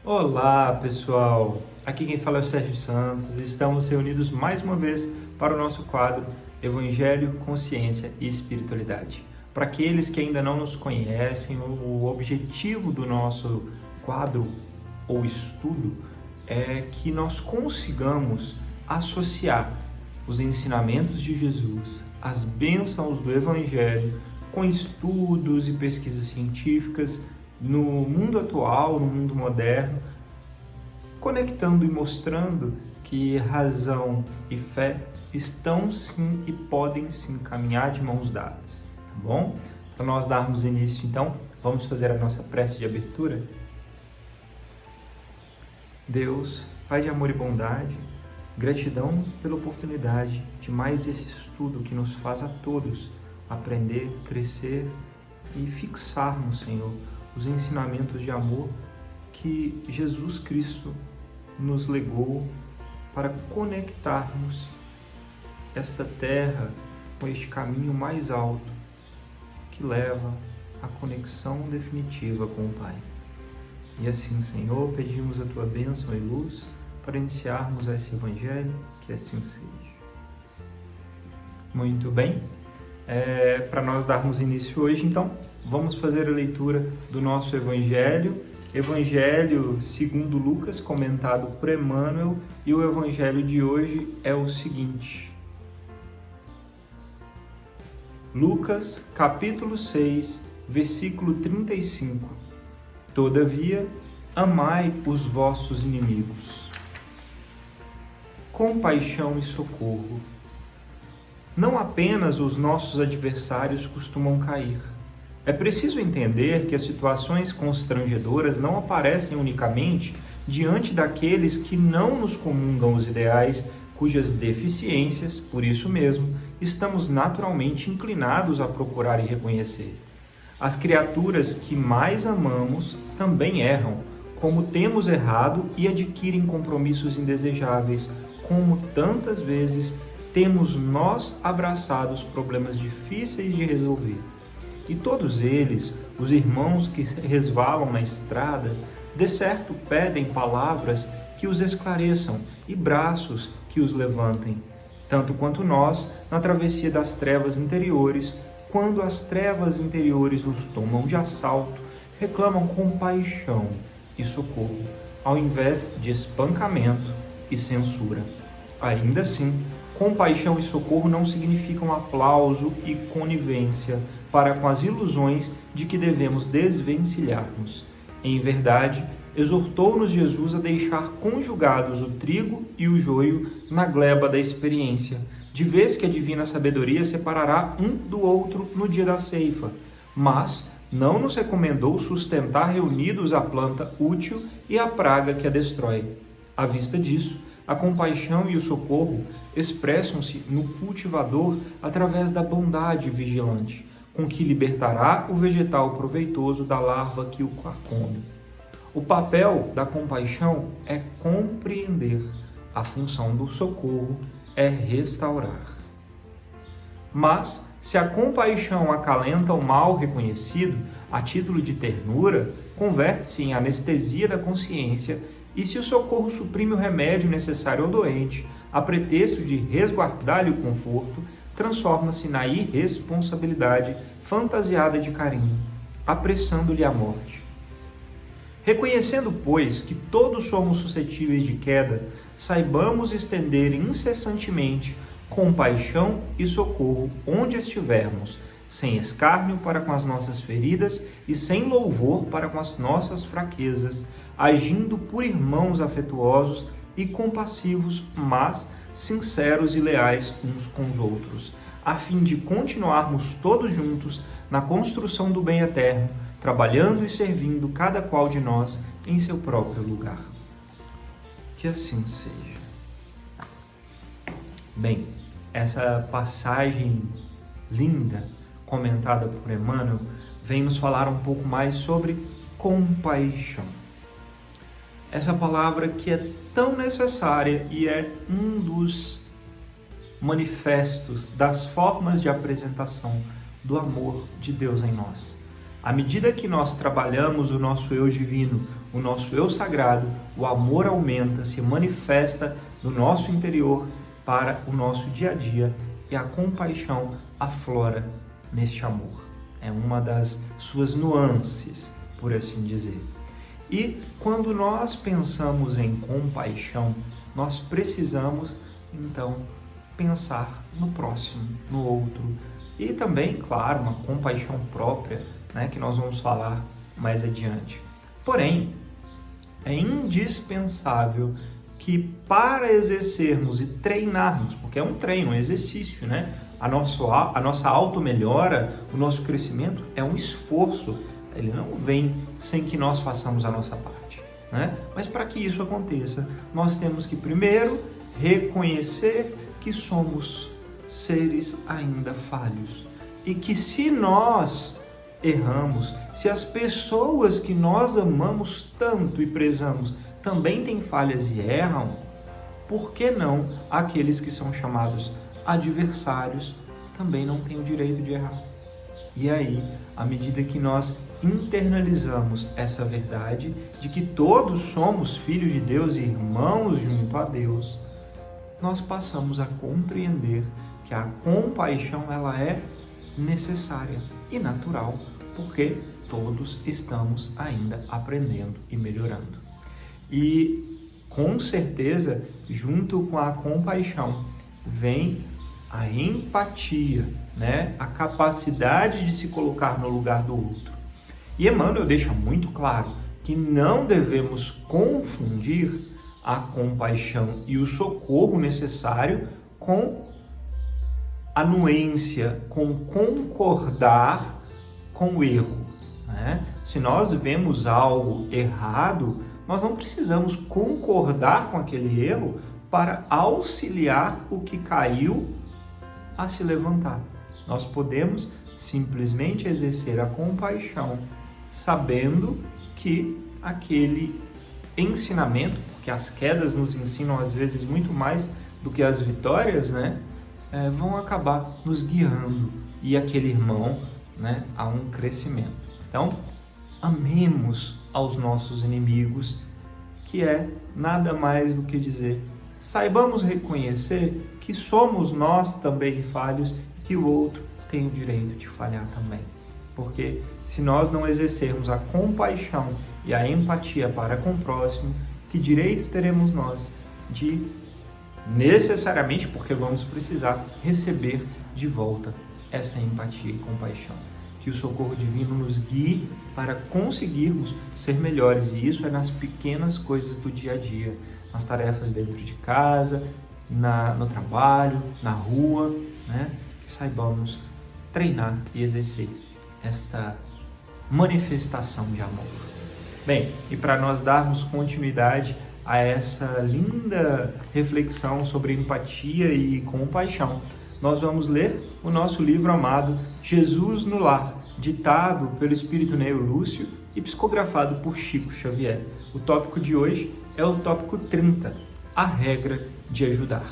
Olá, pessoal! Aqui quem fala é o Sérgio Santos. Estamos reunidos mais uma vez para o nosso quadro Evangelho, Consciência e Espiritualidade. Para aqueles que ainda não nos conhecem, o objetivo do nosso quadro ou estudo é que nós consigamos associar os ensinamentos de Jesus, as bênçãos do Evangelho, com estudos e pesquisas científicas no mundo atual, no mundo moderno, conectando e mostrando que razão e fé estão sim e podem sim caminhar de mãos dadas, tá bom? Para nós darmos início, então, vamos fazer a nossa prece de abertura? Deus, Pai de amor e bondade, gratidão pela oportunidade de mais esse estudo que nos faz a todos aprender, crescer e fixarmos, Senhor, os ensinamentos de amor que Jesus Cristo nos legou para conectarmos esta terra com este caminho mais alto que leva à conexão definitiva com o Pai. E assim, Senhor, pedimos a Tua bênção e luz para iniciarmos esse Evangelho, que assim seja. Muito bem, para nós darmos início hoje, então, vamos fazer a leitura do nosso Evangelho, Evangelho segundo Lucas, comentado por Emmanuel, e o Evangelho de hoje é o seguinte. Lucas, capítulo 6, versículo 35. Todavia, amai os vossos inimigos. Compaixão e socorro. Não apenas os nossos adversários costumam cair. É preciso entender que as situações constrangedoras não aparecem unicamente diante daqueles que não nos comungam os ideais, cujas deficiências, por isso mesmo, estamos naturalmente inclinados a procurar e reconhecer. As criaturas que mais amamos também erram, como temos errado, e adquirem compromissos indesejáveis, como tantas vezes temos nós abraçados problemas difíceis de resolver. E todos eles, os irmãos que resvalam na estrada, de certo pedem palavras que os esclareçam e braços que os levantem, tanto quanto nós, na travessia das trevas interiores, quando as trevas interiores os tomam de assalto, reclamam compaixão e socorro, ao invés de espancamento e censura. Ainda assim, compaixão e socorro não significam aplauso e conivência para com as ilusões de que devemos desvencilhar-nos. Em verdade, exortou-nos Jesus a deixar conjugados o trigo e o joio na gleba da experiência, de vez que a divina sabedoria separará um do outro no dia da ceifa, mas não nos recomendou sustentar reunidos a planta útil e a praga que a destrói. À vista disso, a compaixão e o socorro expressam-se no cultivador através da bondade vigilante, com que libertará o vegetal proveitoso da larva que o carcome. O papel da compaixão é compreender, a função do socorro é restaurar. Mas, se a compaixão acalenta o mal reconhecido, a título de ternura, converte-se em anestesia da consciência, e se o socorro suprime o remédio necessário ao doente, a pretexto de resguardar-lhe o conforto, transforma-se na irresponsabilidade fantasiada de carinho, apressando-lhe a morte. Reconhecendo, pois, que todos somos suscetíveis de queda, saibamos estender incessantemente compaixão e socorro onde estivermos, sem escárnio para com as nossas feridas e sem louvor para com as nossas fraquezas, agindo por irmãos afetuosos e compassivos, mas sinceros e leais uns com os outros, a fim de continuarmos todos juntos na construção do bem eterno, trabalhando e servindo cada qual de nós em seu próprio lugar. Que assim seja. Bem, essa passagem linda, comentada por Emmanuel, vem nos falar um pouco mais sobre compaixão. Essa palavra que é tão necessária e é um dos manifestos das formas de apresentação do amor de Deus em nós. À medida que nós trabalhamos o nosso eu divino, o nosso eu sagrado, o amor aumenta, se manifesta no nosso interior para o nosso dia a dia e a compaixão aflora neste amor. É uma das suas nuances, por assim dizer. E quando nós pensamos em compaixão, nós precisamos, então, pensar no próximo, no outro. E também, claro, uma compaixão própria, né, que nós vamos falar mais adiante. Porém, é indispensável que para exercermos e treinarmos, porque é um treino, um exercício, né? A nossa auto-melhora, o nosso crescimento é um esforço. Ele não vem sem que nós façamos a nossa parte, né? Mas para que isso aconteça, nós temos que primeiro reconhecer que somos seres ainda falhos e que se nós erramos, se as pessoas que nós amamos tanto e prezamos também têm falhas e erram, por que não aqueles que são chamados adversários também não têm o direito de errar? E aí, à medida que nós internalizamos essa verdade de que todos somos filhos de Deus e irmãos junto a Deus, nós passamos a compreender que a compaixão ela é necessária e natural, porque todos estamos ainda aprendendo e melhorando. E com certeza, junto com a compaixão, vem a empatia, né? A capacidade de se colocar no lugar do outro. E Emmanuel deixa muito claro que não devemos confundir a compaixão e o socorro necessário com anuência, com concordar com o erro, né? Se nós vemos algo errado, nós não precisamos concordar com aquele erro para auxiliar o que caiu a se levantar. Nós podemos simplesmente exercer a compaixão, sabendo que aquele ensinamento, porque as quedas nos ensinam às vezes muito mais do que as vitórias, né? Vão acabar nos guiando e aquele irmão, né, a um crescimento. Então, amemos aos nossos inimigos, que é nada mais do que dizer, saibamos reconhecer que somos nós também falhos e que o outro tem o direito de falhar também. Porque se nós não exercermos a compaixão e a empatia para com o próximo, que direito teremos nós de necessariamente, porque vamos precisar, receber de volta essa empatia e compaixão? Que o socorro divino nos guie para conseguirmos ser melhores, e isso é nas pequenas coisas do dia a dia, nas tarefas dentro de casa, no trabalho, na rua, né? Que saibamos treinar e exercer esta manifestação de amor. Bem, e para nós darmos continuidade a essa linda reflexão sobre empatia e compaixão, nós vamos ler o nosso livro amado Jesus no Lar, ditado pelo Espírito Neio Lúcio e psicografado por Chico Xavier. O tópico de hoje é o tópico 30, a regra de ajudar.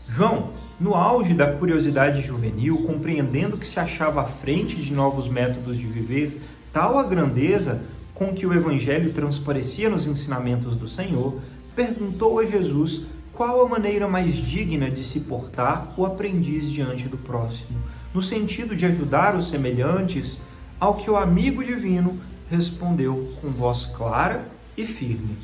João, no auge da curiosidade juvenil, compreendendo que se achava à frente de novos métodos de viver, tal a grandeza com que o Evangelho transparecia nos ensinamentos do Senhor, perguntou a Jesus qual a maneira mais digna de se portar o aprendiz diante do próximo, no sentido de ajudar os semelhantes, ao que o amigo divino respondeu com voz clara e firme: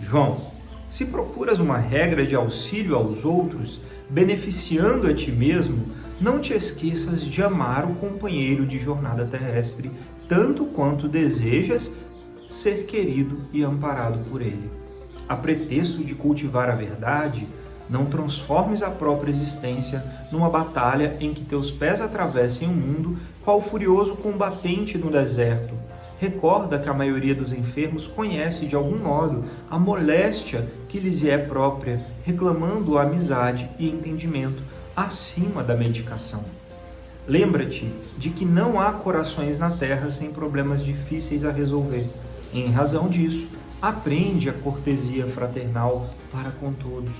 João, se procuras uma regra de auxílio aos outros, beneficiando a ti mesmo, não te esqueças de amar o companheiro de jornada terrestre, tanto quanto desejas ser querido e amparado por ele. A pretexto de cultivar a verdade, não transformes a própria existência numa batalha em que teus pés atravessem o mundo qual furioso combatente no deserto. Recorda que a maioria dos enfermos conhece de algum modo a moléstia que lhes é própria, reclamando a amizade e entendimento acima da medicação. Lembra-te de que não há corações na terra sem problemas difíceis a resolver. Em razão disso, aprende a cortesia fraternal para com todos.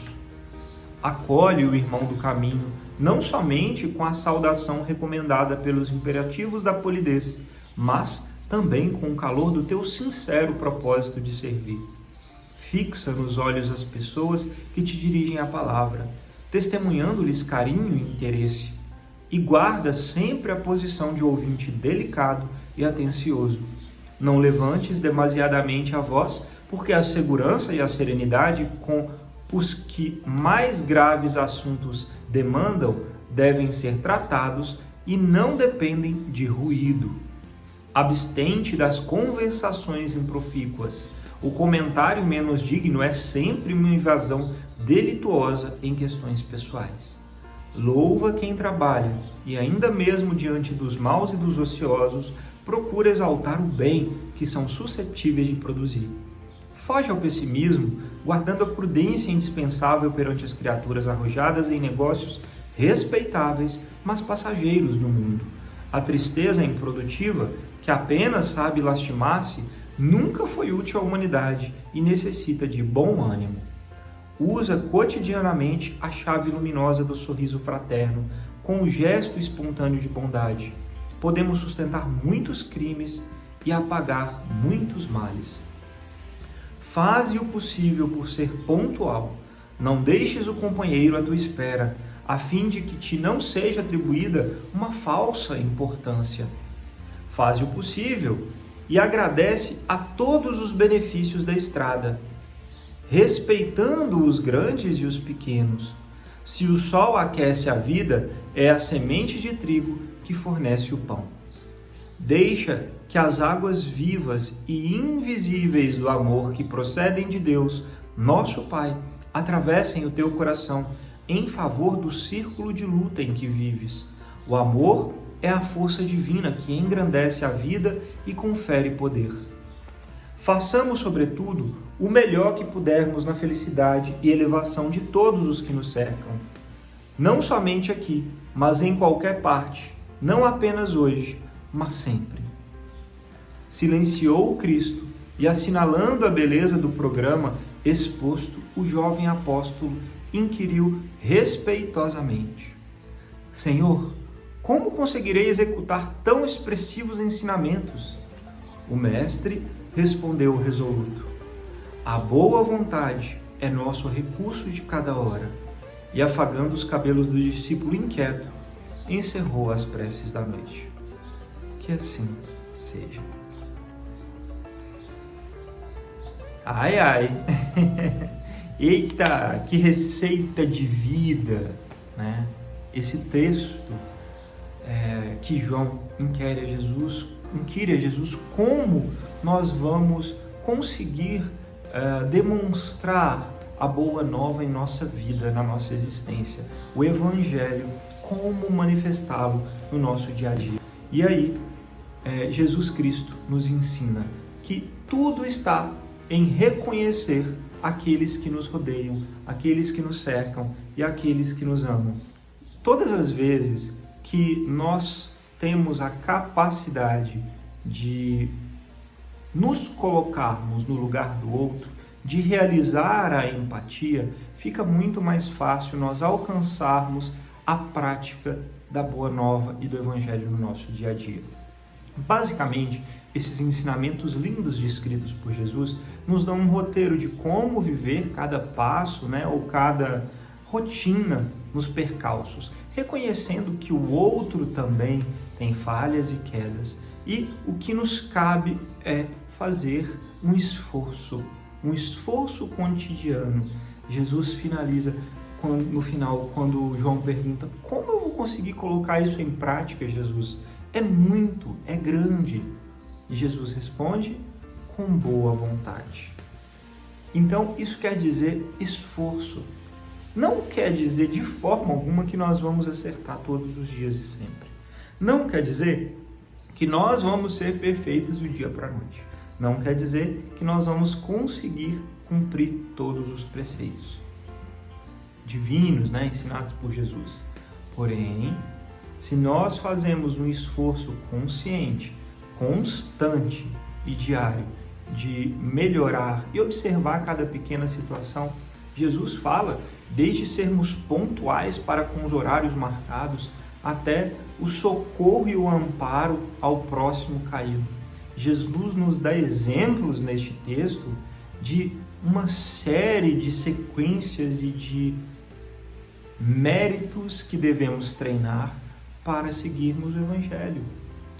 Acolhe o irmão do caminho, não somente com a saudação recomendada pelos imperativos da polidez, mas também com o calor do teu sincero propósito de servir. Fixa nos olhos as pessoas que te dirigem a palavra, testemunhando-lhes carinho e interesse, e guarda sempre a posição de ouvinte delicado e atencioso. Não levantes demasiadamente a voz, porque a segurança e a serenidade com os que mais graves assuntos demandam devem ser tratados e não dependem de ruído. Abstente das conversações improfícuas. O comentário menos digno é sempre uma invasão delituosa em questões pessoais. Louva quem trabalha e, ainda mesmo diante dos maus e dos ociosos, procura exaltar o bem que são suscetíveis de produzir. Foge ao pessimismo, guardando a prudência indispensável perante as criaturas arrojadas em negócios respeitáveis, mas passageiros no mundo. A tristeza improdutiva, que apenas sabe lastimar-se, nunca foi útil à humanidade e necessita de bom ânimo. Usa cotidianamente a chave luminosa do sorriso fraterno, com o gesto espontâneo de bondade. Podemos sustentar muitos crimes e apagar muitos males. Faze o possível por ser pontual. Não deixes o companheiro à tua espera, a fim de que te não seja atribuída uma falsa importância. Faze o possível e agradece a todos os benefícios da estrada, respeitando os grandes e os pequenos. Se o sol aquece a vida, é a semente de trigo que fornece o pão. Deixa que as águas vivas e invisíveis do amor que procedem de Deus, nosso Pai, atravessem o teu coração em favor do círculo de luta em que vives. O amor é a força divina que engrandece a vida e confere poder. Façamos, sobretudo, o melhor que pudermos na felicidade e elevação de todos os que nos cercam. Não somente aqui, mas em qualquer parte, não apenas hoje, mas sempre. Silenciou o Cristo e, assinalando a beleza do programa exposto, o jovem apóstolo inquiriu respeitosamente: Senhor, como conseguirei executar tão expressivos ensinamentos? O mestre respondeu resoluto: a boa vontade é nosso recurso de cada hora. E, afagando os cabelos do discípulo inquieto, encerrou as preces da noite. Que assim seja. Ai, ai! Eita, que receita de vida, né? Esse texto que João inquire a Jesus como nós vamos conseguir demonstrar a boa nova em nossa vida, na nossa existência, o Evangelho, como manifestá-lo no nosso dia a dia. E aí, Jesus Cristo nos ensina que tudo está em reconhecer aqueles que nos rodeiam, aqueles que nos cercam e aqueles que nos amam. Todas as vezes que nós temos a capacidade de nos colocarmos no lugar do outro, de realizar a empatia, fica muito mais fácil nós alcançarmos a prática da Boa Nova e do Evangelho no nosso dia a dia. Basicamente, esses ensinamentos lindos descritos por Jesus nos dão um roteiro de como viver cada passo, ou cada rotina nos percalços, reconhecendo que o outro também tem falhas e quedas, e o que nos cabe é fazer um esforço cotidiano. Jesus finaliza no final, quando João pergunta: como eu vou conseguir colocar isso em prática, Jesus? É grande. E Jesus responde: com boa vontade. Então, isso quer dizer esforço. Não quer dizer de forma alguma que nós vamos acertar todos os dias e sempre. Não quer dizer que nós vamos ser perfeitos do dia para a noite. Não quer dizer que nós vamos conseguir cumprir todos os preceitos divinos, ensinados por Jesus. Porém, se nós fazemos um esforço consciente, constante e diário de melhorar e observar cada pequena situação, Jesus fala desde sermos pontuais para com os horários marcados, até o socorro e o amparo ao próximo caído. Jesus nos dá exemplos neste texto de uma série de sequências e de méritos que devemos treinar para seguirmos o Evangelho.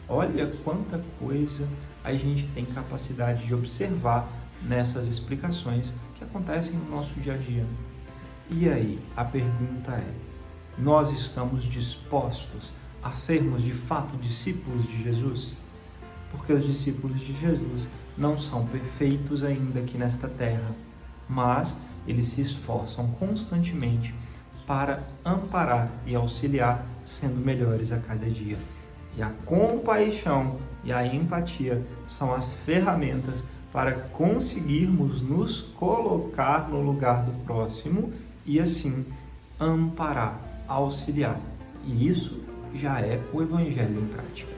Olha quanta coisa a gente tem capacidade de observar nessas explicações que acontecem no nosso dia a dia. E aí, a pergunta é: nós estamos dispostos a sermos de fato discípulos de Jesus? Porque os discípulos de Jesus não são perfeitos ainda aqui nesta terra, mas eles se esforçam constantemente para amparar e auxiliar, sendo melhores a cada dia. E a compaixão e a empatia são as ferramentas para conseguirmos nos colocar no lugar do próximo e assim amparar, auxiliar. E isso já é o Evangelho em prática.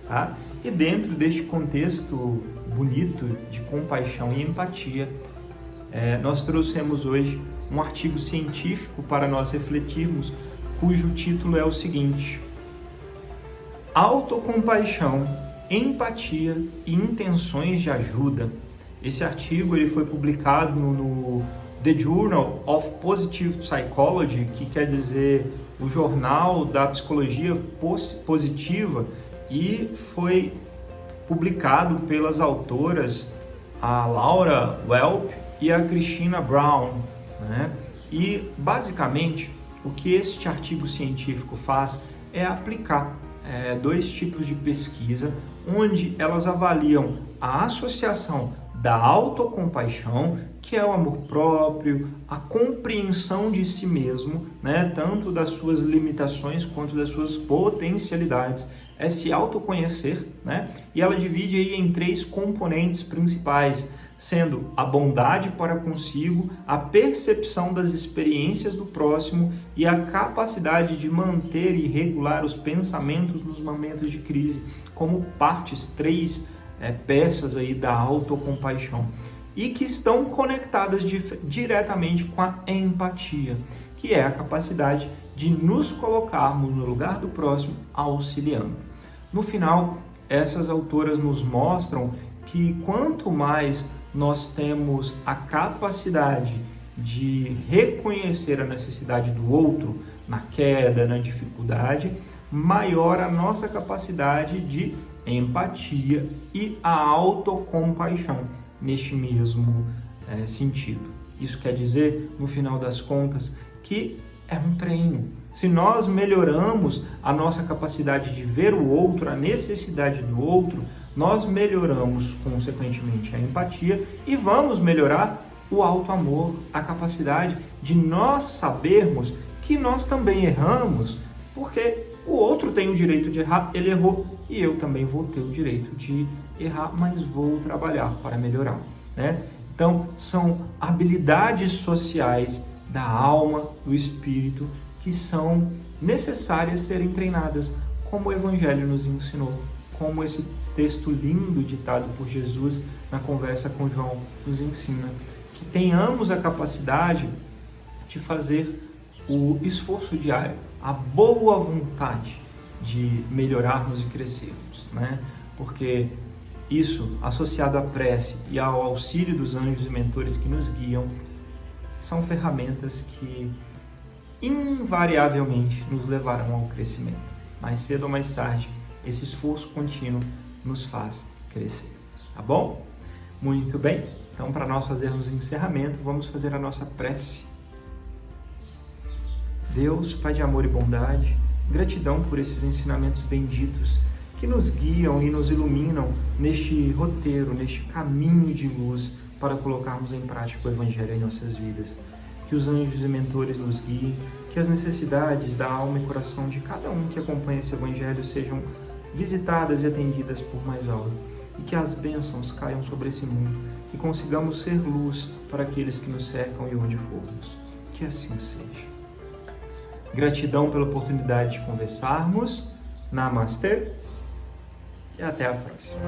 Tá? E dentro deste contexto bonito de compaixão e empatia, nós trouxemos hoje um artigo científico para nós refletirmos, cujo título é o seguinte: Autocompaixão, empatia e intenções de ajuda. Esse artigo ele foi publicado no The Journal of Positive Psychology, que quer dizer o Jornal da Psicologia Positiva, e foi publicado pelas autoras a Laura Welp e a Christina Brown, né? E basicamente o que este artigo científico faz é aplicar dois tipos de pesquisa, onde elas avaliam a associação da autocompaixão, que é o amor próprio, a compreensão de si mesmo, né? Tanto das suas limitações quanto das suas potencialidades, é se autoconhecer, né? E ela divide aí em 3 componentes principais, sendo a bondade para consigo, a percepção das experiências do próximo e a capacidade de manter e regular os pensamentos nos momentos de crise, como partes, 3 peças aí da autocompaixão, e que estão conectadas diretamente com a empatia, que é a capacidade de nos colocarmos no lugar do próximo, auxiliando. No final, essas autoras nos mostram que quanto mais nós temos a capacidade de reconhecer a necessidade do outro na queda, na dificuldade, maior a nossa capacidade de empatia e a autocompaixão neste mesmo sentido. Isso quer dizer, no final das contas, que é um treino. Se nós melhoramos a nossa capacidade de ver o outro, a necessidade do outro, nós melhoramos, consequentemente, a empatia e vamos melhorar o auto-amor, a capacidade de nós sabermos que nós também erramos, porque o outro tem o direito de errar, ele errou, e eu também vou ter o direito de errar, mas vou trabalhar para melhorar, né? Então, são habilidades sociais da alma, do espírito, que são necessárias serem treinadas, como o Evangelho nos ensinou, como esse texto lindo ditado por Jesus na conversa com João nos ensina, que tenhamos a capacidade de fazer o esforço diário, a boa vontade de melhorarmos e crescermos, né? Porque isso, associado à prece e ao auxílio dos anjos e mentores que nos guiam, são ferramentas que invariavelmente nos levarão ao crescimento. Mais cedo ou mais tarde, esse esforço contínuo nos faz crescer, tá bom? Muito bem, então para nós fazermos o encerramento, vamos fazer a nossa prece. Deus, Pai de amor e bondade, gratidão por esses ensinamentos benditos que nos guiam e nos iluminam neste roteiro, neste caminho de luz para colocarmos em prática o Evangelho em nossas vidas. Que os anjos e mentores nos guiem, que as necessidades da alma e coração de cada um que acompanha esse Evangelho sejam visitadas e atendidas por mais alto, e que as bênçãos caiam sobre esse mundo, que consigamos ser luz para aqueles que nos cercam e onde formos. Que assim seja. Gratidão pela oportunidade de conversarmos. Namastê e até a próxima.